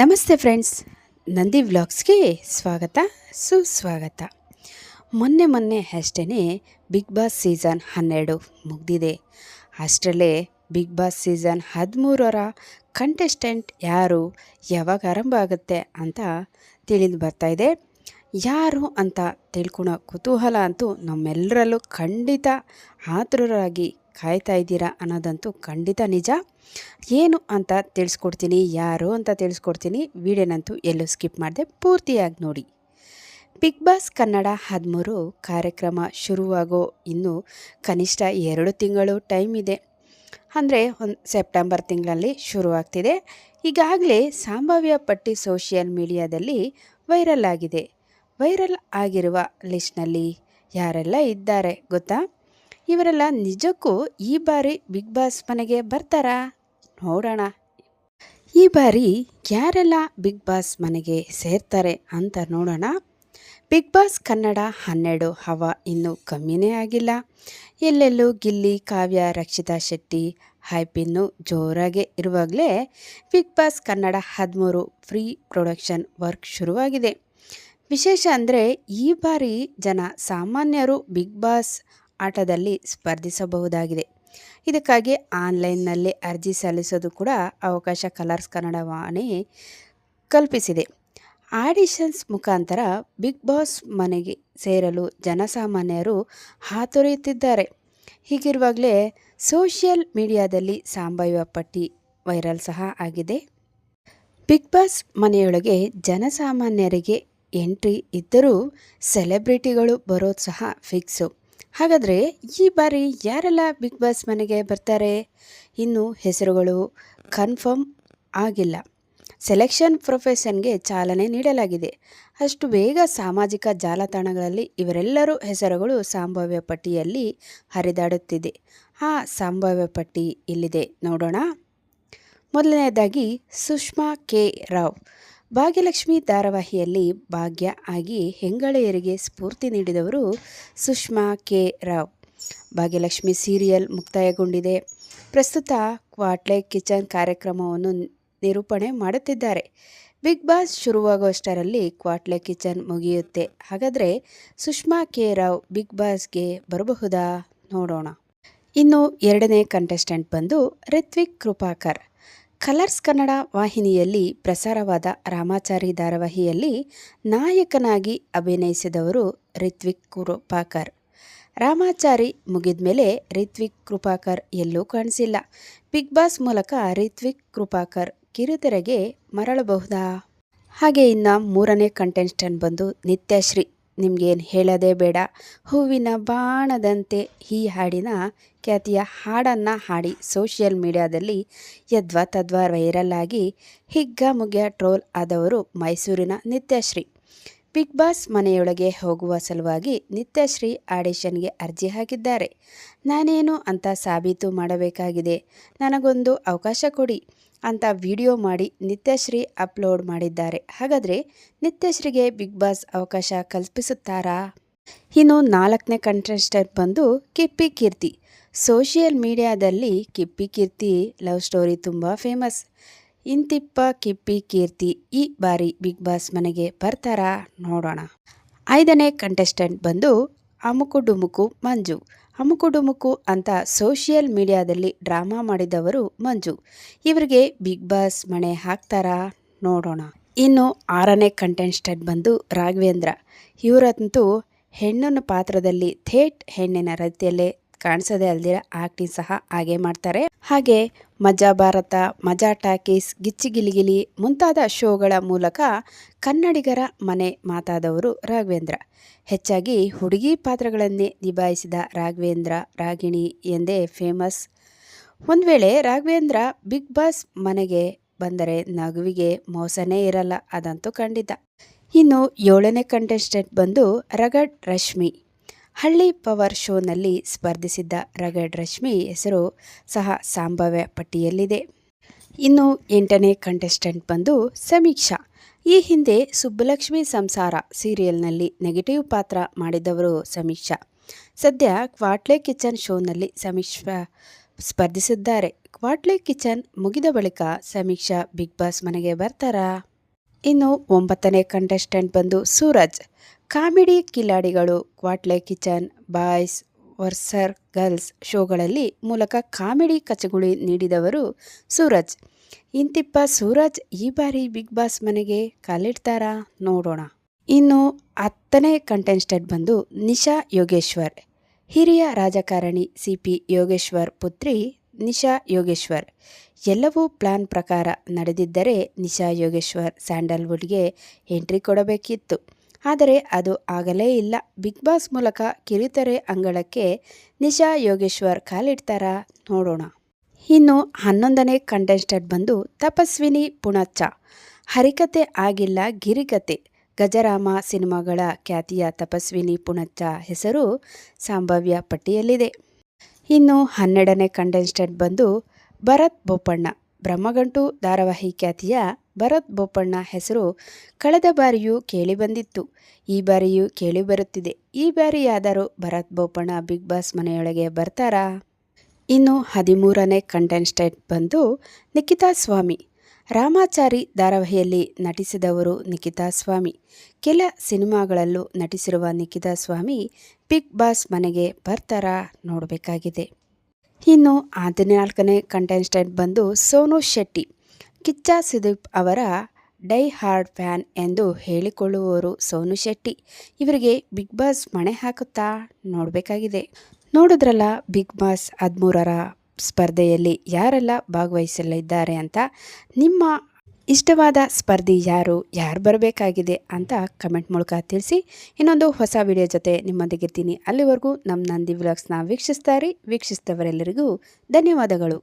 ನಮಸ್ತೆ ಫ್ರೆಂಡ್ಸ್, ನಂದಿ ವ್ಲಾಗ್ಸ್ಗೆ ಸ್ವಾಗತ ಸುಸ್ವಾಗತ. ಮೊನ್ನೆ ಅಷ್ಟೇ ಬಿಗ್ ಬಾಸ್ ಸೀಸನ್ 12 ಮುಗಿದಿದೆ. ಅಷ್ಟರಲ್ಲೇ ಬಿಗ್ ಬಾಸ್ ಸೀಸನ್ 13ರ ಕಂಟೆಸ್ಟೆಂಟ್ ಯಾರು, ಯಾವಾಗ ಆರಂಭ ಆಗುತ್ತೆ ಅಂತ ತಿಳಿದು ಬರ್ತಾ ಇದೆ. ಯಾರು ಅಂತ ತಿಳ್ಕೊಳೋ ಕುತೂಹಲ ಅಂತೂ ನಮ್ಮೆಲ್ಲರಲ್ಲೂ ಖಂಡಿತ ಆತುರರಾಗಿ ಕಾಯ್ತಾ ಇದ್ದೀರಾ ಅನ್ನೋದಂತೂ ಖಂಡಿತ ನಿಜ. ಏನು ಅಂತ ತಿಳಿಸ್ಕೊಡ್ತೀನಿ, ಯಾರು ಅಂತ ತಿಳಿಸ್ಕೊಡ್ತೀನಿ. ವಿಡಿಯೋನಂತೂ ಎಲ್ಲೂ ಸ್ಕಿಪ್ ಮಾಡದೆ ಪೂರ್ತಿಯಾಗಿ ನೋಡಿ. ಬಿಗ್ ಬಾಸ್ ಕನ್ನಡ 13 ಕಾರ್ಯಕ್ರಮ ಶುರುವಾಗೋ ಇನ್ನೂ ಕನಿಷ್ಠ 2 ತಿಂಗಳು ಟೈಮ್ ಇದೆ. ಅಂದರೆ ಸೆಪ್ಟೆಂಬರ್ ತಿಂಗಳಲ್ಲಿ ಶುರುವಾಗ್ತಿದೆ. ಈಗಾಗಲೇ ಸಂಭಾವ್ಯ ಪಟ್ಟಿ ಸೋಷಿಯಲ್ ಮೀಡಿಯಾದಲ್ಲಿ ವೈರಲ್ ಆಗಿದೆ. ವೈರಲ್ ಆಗಿರುವ ಲಿಸ್ಟ್ನಲ್ಲಿ ಯಾರೆಲ್ಲ ಇದ್ದಾರೆ ಗೊತ್ತಾ? ಇವರೆಲ್ಲ ನಿಜಕ್ಕೂ ಈ ಬಾರಿ ಬಿಗ್ ಬಾಸ್ ಮನೆಗೆ ಬರ್ತಾರಾ? ನೋಡೋಣ. ಈ ಬಾರಿ ಯಾರೆಲ್ಲ ಬಿಗ್ ಬಾಸ್ ಮನೆಗೆ ಸೇರ್ತಾರೆ ಅಂತ ನೋಡೋಣ. ಬಿಗ್ ಬಾಸ್ ಕನ್ನಡ 12 ಹವಾ ಇನ್ನೂ ಕಮ್ಮಿನೇ ಆಗಿಲ್ಲ. ಎಲ್ಲೆಲ್ಲೂ ಗಿಲ್ಲಿ, ಕಾವ್ಯ, ರಕ್ಷಿತಾ ಶೆಟ್ಟಿ ಹೈಪ್ ಇನ್ನೂ ಜೋರಾಗೆ ಇರುವಾಗಲೇ Bigg Boss Kannada 13 pre production work ಶುರುವಾಗಿದೆ. ವಿಶೇಷ ಅಂದರೆ ಈ ಬಾರಿ ಜನ ಸಾಮಾನ್ಯರು ಬಿಗ್ ಬಾಸ್ ಆಟದಲ್ಲಿ ಸ್ಪರ್ಧಿಸಬಹುದಾಗಿದೆ. ಇದಕ್ಕಾಗಿ ಆನ್ಲೈನ್ನಲ್ಲಿ ಅರ್ಜಿ ಸಲ್ಲಿಸೋದು ಕೂಡ ಅವಕಾಶ ಕಲರ್ಸ್ ಕನ್ನಡ ವಾಣಿ ಕಲ್ಪಿಸಿದೆ. ಆಡಿಷನ್ಸ್ ಮುಖಾಂತರ ಬಿಗ್ ಬಾಸ್ ಮನೆಗೆ ಸೇರಲು ಜನಸಾಮಾನ್ಯರು ಹಾತೊರೆಯುತ್ತಿದ್ದಾರೆ. ಹೀಗಿರುವಾಗಲೇ ಸೋಷಿಯಲ್ ಮೀಡಿಯಾದಲ್ಲಿ ಸಂಭಾವ್ಯ ಪಟ್ಟಿ ವೈರಲ್ ಸಹ ಆಗಿದೆ. ಬಿಗ್ ಬಾಸ್ ಮನೆಯೊಳಗೆ ಜನಸಾಮಾನ್ಯರಿಗೆ ಎಂಟ್ರಿ ಇದ್ದರೂ ಸೆಲೆಬ್ರಿಟಿಗಳು ಬರೋದು ಸಹ ಫಿಕ್ಸು. ಹಾಗಾದರೆ ಈ ಬಾರಿ ಯಾರೆಲ್ಲ ಬಿಗ್ ಬಾಸ್ ಮನೆಗೆ ಬರ್ತಾರೆ? ಇನ್ನು ಹೆಸರುಗಳು ಕನ್ಫರ್ಮ್ ಆಗಿಲ್ಲ. ಸೆಲೆಕ್ಷನ್ ಪ್ರೊಫೆಷನ್ಗೆ ಚಾಲನೆ ನೀಡಲಾಗಿದೆ. ಅಷ್ಟು ಬೇಗ ಸಾಮಾಜಿಕ ಜಾಲತಾಣಗಳಲ್ಲಿ ಇವರೆಲ್ಲರೂ ಹೆಸರುಗಳು ಸಂಭಾವ್ಯ ಪಟ್ಟಿಯಲ್ಲಿ ಹರಿದಾಡುತ್ತಿದೆ. ಆ ಸಂಭಾವ್ಯ ಪಟ್ಟಿ ಇಲ್ಲಿದೆ, ನೋಡೋಣ. ಮೊದಲನೆಯದಾಗಿ ಸುಷ್ಮಾ ಕೆ ರಾವ್. ಭಾಗ್ಯಲಕ್ಷ್ಮಿ ಧಾರಾವಾಹಿಯಲ್ಲಿ ಭಾಗ್ಯ ಆಗಿ ಹೆಂಗಳೆಯರಿಗೆ ಸ್ಫೂರ್ತಿ ನೀಡಿದವರು ಸುಷ್ಮಾ ಕೆ ರಾವ್. ಭಾಗ್ಯಲಕ್ಷ್ಮಿ ಸೀರಿಯಲ್ ಮುಕ್ತಾಯಗೊಂಡಿದೆ. ಪ್ರಸ್ತುತ ಕ್ವಾಟ್ಲೆ ಕಿಚನ್ ಕಾರ್ಯಕ್ರಮವನ್ನು ನಿರೂಪಣೆ ಮಾಡುತ್ತಿದ್ದಾರೆ. ಬಿಗ್ ಬಾಸ್ ಶುರುವಾಗುವಷ್ಟರಲ್ಲಿ ಕ್ವಾಟ್ಲೆ ಕಿಚನ್ ಮುಗಿಯುತ್ತೆ. ಹಾಗಾದರೆ ಸುಷ್ಮಾ ಕೆ ರಾವ್ ಬಿಗ್ ಬಾಸ್ಗೆ ಬರಬಹುದಾ? ನೋಡೋಣ. ಇನ್ನು ಎರಡನೇ ಕಂಟೆಸ್ಟೆಂಟ್ ಬಂದು ರಿತ್ವಿಕ್ ಕೃಪಾಕರ್. ಕಲರ್ಸ್ ಕನ್ನಡ ವಾಹಿನಿಯಲ್ಲಿ ಪ್ರಸಾರವಾದ ರಾಮಾಚಾರಿ ಧಾರಾವಾಹಿಯಲ್ಲಿ ನಾಯಕನಾಗಿ ಅಭಿನಯಿಸಿದವರು ರಿತ್ವಿಕ್ ಕೃಪಾಕರ್. ರಾಮಾಚಾರಿ ಮುಗಿದ ಮೇಲೆ ರಿತ್ವಿಕ್ ಕೃಪಾಕರ್ ಎಲ್ಲೂ ಕಾಣಿಸಿಲ್ಲ. ಬಿಗ್ ಬಾಸ್ ಮೂಲಕ ರಿತ್ವಿಕ್ ಕೃಪಾಕರ್ ಕಿರುತೆರೆಗೆ ಮರಳಬಹುದಾ? ಹಾಗೆ ಇನ್ನು ಮೂರನೇ ಕಂಟೆಸ್ಟೆಂಟ್ ಬಂದು ನಿತ್ಯಶ್ರೀ. ನಿಮಗೇನು ಹೇಳೋದೇ ಬೇಡ, ಹೂವಿನ ಬಾಣದಂತೆ ಈ ಹಾಡಿನ ಖ್ಯಾತಿಯ ಹಾಡನ್ನು ಹಾಡಿ ಸೋಷಿಯಲ್ ಮೀಡಿಯಾದಲ್ಲಿ ಯದ್ವಾ ತದ್ವಾ ವೈರಲ್ ಆಗಿ ಹಿಗ್ಗಾಮುಗ್ಗ ಟ್ರೋಲ್ ಆದವರು ಮೈಸೂರಿನ ನಿತ್ಯಶ್ರೀ. ಬಿಗ್ ಬಾಸ್ ಮನೆಯೊಳಗೆ ಹೋಗುವ ಸಲುವಾಗಿ ನಿತ್ಯಶ್ರೀ ಆಡಿಷನ್ಗೆ ಅರ್ಜಿ ಹಾಕಿದ್ದಾರೆ. ನಾನೇನು ಅಂತ ಸಾಬೀತು ಮಾಡಬೇಕಾಗಿದೆ, ನನಗೊಂದು ಅವಕಾಶ ಕೊಡಿ ಅಂತ ವಿಡಿಯೋ ಮಾಡಿ ನಿತ್ಯಶ್ರೀ ಅಪ್ಲೋಡ್ ಮಾಡಿದ್ದಾರೆ. ಹಾಗಾದರೆ ನಿತ್ಯಶ್ರೀಗೆ ಬಿಗ್ ಬಾಸ್ ಅವಕಾಶ ಕಲ್ಪಿಸುತ್ತಾರಾ? ಇನ್ನು ನಾಲ್ಕನೇ ಕಂಟೆಸ್ಟೆಂಟ್ ಬಂದು ಕಿಪ್ಪಿ ಕೀರ್ತಿ. ಸೋಷಿಯಲ್ ಮೀಡಿಯಾದಲ್ಲಿ ಕಿಪ್ಪಿ ಕೀರ್ತಿ ಲವ್ ಸ್ಟೋರಿ ತುಂಬ ಫೇಮಸ್. ಇಂತಿಪ್ಪ ಕಿಪ್ಪಿ ಕೀರ್ತಿ ಈ ಬಾರಿ ಬಿಗ್ ಬಾಸ್ ಮನೆಗೆ ಬರ್ತಾರಾ? ನೋಡೋಣ. ಐದನೇ ಕಂಟೆಸ್ಟೆಂಟ್ ಬಂದು ಅಮುಕು ಡುಮುಕು ಮಂಜು. ಅಮುಕು ಡುಮುಕು ಅಂತ ಸೋಷಿಯಲ್ ಮೀಡಿಯಾದಲ್ಲಿ ಡ್ರಾಮಾ ಮಾಡಿದವರು ಮಂಜು. ಇವರಿಗೆ ಬಿಗ್ ಬಾಸ್ ಮಣೆ ಹಾಕ್ತಾರಾ? ನೋಡೋಣ. ಇನ್ನು ಆರನೇ ಕಂಟೆಸ್ಟೆಂಟ್ ಬಂದು ರಾಘವೇಂದ್ರ. ಇವರಂತೂ ಹೆಣ್ಣಿನ ಪಾತ್ರದಲ್ಲಿ ಥೇಟ್ ಹೆಣ್ಣಿನ ರೀತಿಯಲ್ಲೇ ಕಾಣಿಸೋದೇ ಅಲ್ದಿರ ಆಕ್ಟಿಂಗ್ ಸಹ ಹಾಗೆ ಮಾಡ್ತಾರೆ. ಹಾಗೆ ಮಜಾ ಭಾರತ, ಮಜಾ ಟಾಕೀಸ್, ಗಿಚ್ಚಿ ಗಿಲಿಗಿಲಿ ಮುಂತಾದ ಶೋಗಳ ಮೂಲಕ ಕನ್ನಡಿಗರ ಮನೆ ಮಾತಾದವರು ರಾಘವೇಂದ್ರ. ಹೆಚ್ಚಾಗಿ ಹುಡುಗಿ ಪಾತ್ರಗಳನ್ನೇ ನಿಭಾಯಿಸಿದ ರಾಘವೇಂದ್ರ ರಾಗಿಣಿ ಎಂದೇ ಫೇಮಸ್. ಒಂದು ವೇಳೆ ರಾಘವೇಂದ್ರ ಬಿಗ್ ಬಾಸ್ ಮನೆಗೆ ಬಂದರೆ ನಗುವಿಗೆ ಮೋಸನೇ ಇರಲ್ಲ, ಅದಂತೂ ಖಂಡಿತ. ಇನ್ನು ಏಳನೇ ಕಂಟೆಸ್ಟೆಂಟ್ ಬಂದು ರಗಡ್ ರಶ್ಮಿ. ಹಳ್ಳಿ ಪವರ್ ಶೋನಲ್ಲಿ ಸ್ಪರ್ಧಿಸಿದ್ದ ರಗಡ್ ರಶ್ಮಿ ಹೆಸರು ಸಹ ಸಂಭಾವ್ಯ ಪಟ್ಟಿಯಲ್ಲಿದೆ. ಇನ್ನು ಎಂಟನೇ ಕಂಟೆಸ್ಟೆಂಟ್ ಬಂದು ಸಮೀಕ್ಷಾ. ಈ ಹಿಂದೆ ಸುಬ್ಬಲಕ್ಷ್ಮಿ ಸಂಸಾರ ಸೀರಿಯಲ್ನಲ್ಲಿ ನೆಗೆಟಿವ್ ಪಾತ್ರ ಮಾಡಿದವರು ಸಮೀಕ್ಷಾ. ಸದ್ಯ ಕ್ವಾಟ್ಲೆ ಕಿಚನ್ ಶೋನಲ್ಲಿ ಸಮೀಕ್ಷಾ ಸ್ಪರ್ಧಿಸಿದ್ದಾರೆ. ಕ್ವಾಟ್ಲೆ ಕಿಚನ್ ಮುಗಿದ ಬಳಿಕ ಸಮೀಕ್ಷಾ ಬಿಗ್ ಬಾಸ್ ಮನೆಗೆ ಬರ್ತಾರಾ? ಇನ್ನು 9ನೇ ಕಂಟೆಸ್ಟೆಂಟ್ ಬಂದು ಸೂರಜ್. ಕಾಮಿಡಿ ಕಿಲಾಡಿಗಳು ಕ್ವಾಟ್ಲೆ ಕಿಚನ್, ಬಾಯ್ಸ್ ವರ್ಸರ್ ಗರ್ಲ್ಸ್ ಶೋಗಳಲ್ಲಿ ಮೂಲಕ ಕಾಮಿಡಿ ಕಚಗುಳಿ ನೀಡಿದವರು ಸೂರಜ್. ಇಂತಿಪ್ಪ ಸೂರಜ್ ಈ ಬಾರಿ ಬಿಗ್ ಬಾಸ್ ಮನೆಗೆ ಕಾಲಿಡ್ತಾರಾ? ನೋಡೋಣ. ಇನ್ನು 10ನೇ ಕಂಟೆಸ್ಟೆಂಟ್ ಬಂದು ನಿಶಾ ಯೋಗೇಶ್ವರ್. ಹಿರಿಯ ರಾಜಕಾರಣಿ ಸಿಪಿ ಯೋಗೇಶ್ವರ್ ಪುತ್ರಿ ನಿಶಾ ಯೋಗೇಶ್ವರ್. ಎಲ್ಲವೂ ಪ್ಲಾನ್ ಪ್ರಕಾರ ನಡೆದಿದ್ದರೆ ನಿಶಾ ಯೋಗೇಶ್ವರ್ ಸ್ಯಾಂಡಲ್ವುಡ್ಗೆ ಎಂಟ್ರಿ ಕೊಡಬೇಕಿತ್ತು. ಆದರೆ ಅದು ಆಗಲೇ ಇಲ್ಲ. ಬಿಗ್ ಬಾಸ್ ಮೂಲಕ ಕಿರುತೆರೆ ಅಂಗಳಕ್ಕೆ ನಿಶಾ ಯೋಗೇಶ್ವರ್ ಕಾಲಿಡ್ತಾರಾ? ನೋಡೋಣ. ಇನ್ನು 11ನೇ ಕಂಟೆಸ್ಟೆಂಟ್ ಬಂದು ತಪಸ್ವಿನಿ ಪುಣಚ್ಚ. ಹರಿಕತೆ ಆಗಿಲ್ಲ ಗಿರಿಕತೆ. ಗಜರಾಮ ಸಿನಿಮಾಗಳ ಖ್ಯಾತಿಯ ತಪಸ್ವಿನಿ ಪುಣಚ್ಚ ಹೆಸರು ಸಂಭಾವ್ಯ ಪಟ್ಟಿಯಲ್ಲಿದೆ. ಇನ್ನು 12ನೇ ಕಂಟೆಸ್ಟೆಂಟ್ ಬಂದು ಭರತ್ ಬೋಪಣ್ಣ. ಬ್ರಹ್ಮಗಂಟು ಧಾರಾವಾಹಿ ಖ್ಯಾತಿಯ ಭರತ್ ಬೋಪಣ್ಣ ಹೆಸರು ಕಳೆದ ಬಾರಿಯೂ ಕೇಳಿಬಂದಿತ್ತು. ಈ ಬಾರಿಯೂ ಕೇಳಿಬರುತ್ತಿದೆ. ಈ ಬಾರಿಯಾದರೂ ಭರತ್ ಬೋಪಣ್ಣ ಬಿಗ್ ಬಾಸ್ ಮನೆಯೊಳಗೆ ಬರ್ತಾರಾ? ಇನ್ನು 13ನೇ ಕಂಟೆಸ್ಟೆಂಟ್ ಬಂದು ನಿಖಿತಾ ಸ್ವಾಮಿ. ರಾಮಾಚಾರಿ ಧಾರಾವಾಹಿಯಲ್ಲಿ ನಟಿಸಿದವರು ನಿಖಿತಾ ಸ್ವಾಮಿ. ಕೆಲ ಸಿನಿಮಾಗಳಲ್ಲೂ ನಟಿಸಿರುವ ನಿಖಿತಾ ಸ್ವಾಮಿ ಬಿಗ್ ಬಾಸ್ ಮನೆಗೆ ಬರ್ತಾರಾ? ನೋಡಬೇಕಾಗಿದೆ. ಇನ್ನು 14ನೇ ಕಂಟೆಸ್ಟೆಂಟ್ ಬಂದು ಸೋನು ಶೆಟ್ಟಿ. ಕಿಚ್ಚ ಸುದೀಪ್ ಅವರ ಡೈ ಹಾರ್ಡ್ ಫ್ಯಾನ್ ಎಂದು ಹೇಳಿಕೊಳ್ಳುವವರು ಸೋನು ಶೆಟ್ಟಿ. ಇವರಿಗೆ ಬಿಗ್ ಬಾಸ್ ಮಣೆ ಹಾಕುತ್ತಾ? ನೋಡಬೇಕಾಗಿದೆ. ನೋಡಿದ್ರಲ್ಲ ಬಿಗ್ ಬಾಸ್ 13ರ ಸ್ಪರ್ಧೆಯಲ್ಲಿ ಯಾರೆಲ್ಲ ಭಾಗವಹಿಸಲಿದ್ದಾರೆ ಅಂತ. ನಿಮ್ಮ ಇಷ್ಟವಾದ ಸ್ಪರ್ಧಿ ಯಾರು ಬರಬೇಕಾಗಿದೆ ಅಂತ ಕಮೆಂಟ್ ಮೂಲಕ ತಿಳಿಸಿ. ಇನ್ನೊಂದು ಹೊಸ ವಿಡಿಯೋ ಜೊತೆ ನಿಮ್ಮೊಂದಿಗಿರ್ತೀನಿ. ಅಲ್ಲಿವರೆಗೂ ನಮ್ಮ ನಂದಿ ವ್ಲಾಗ್ಸ್ನ ವೀಕ್ಷಿಸ್ತಾ ಇರಿ. ವೀಕ್ಷಿಸಿದವರೆಲ್ಲರಿಗೂ ಧನ್ಯವಾದಗಳು.